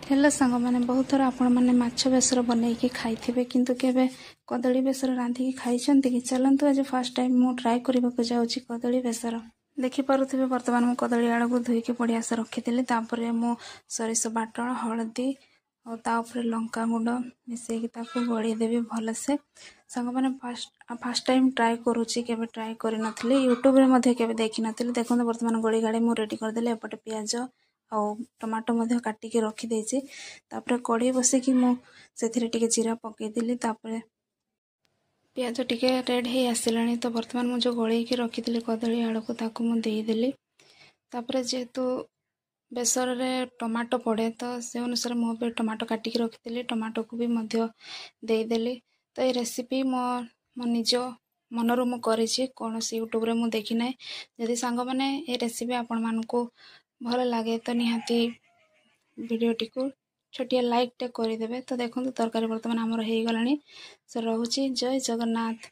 Hello सांग मैंने बहुत थर आपण मैंने माछ बेसर बनईकी खाई किंतु केबे कदली बेसर रांधिकी खाई कि चलतु आज फर्स्ट टाइम मु ट्राए करने जाऊँगी कदली बेसर। देखिपे बर्तमान मु कदली आड़ को धोईकी बढ़िया से रखी मु सरिष बाटण हलदी और तापर लंका गुंड मिसेकी गोलीदेवी भलसे सांग मैंने फास्ट टाइम ट्राए करुच्ची केबे ट्राए कर नथिली यूट्यूब रे केबे देखी नथिली। देखो बर्तमान गोली गाड़ी मु रेडी करदेली एपटे पियाज आ टमाटो मध्य काटिकी रखी देछि तापर कढ़ी बसिकी मु सेथिरे टिके जीरा पकेदेली तापर पियाज टिके रेड हे आसिलानी तो बर्तमान मु जो गोली की रखी कदली आड़ को ताकू मु देदेली तापर जेहेतु बेसर रे टमाटो पड़े तो से अनुसार मु टमाटो काटिकी रखी टमाटो को भी मध्य देदेली। तो ये रेसिपी मो निज मनरू मु करिछि कौन यूट्यूब रे मु देखी ना। जदि सांग माने ये रेसिपी आपण मानकू भल लगे तो निहाती वीडियोटी को छोटिया लाइक टे करदेवे। तो देखो तरकारी बर्तमान आमर हो गलानी। सो रहुछि जय जगन्नाथ।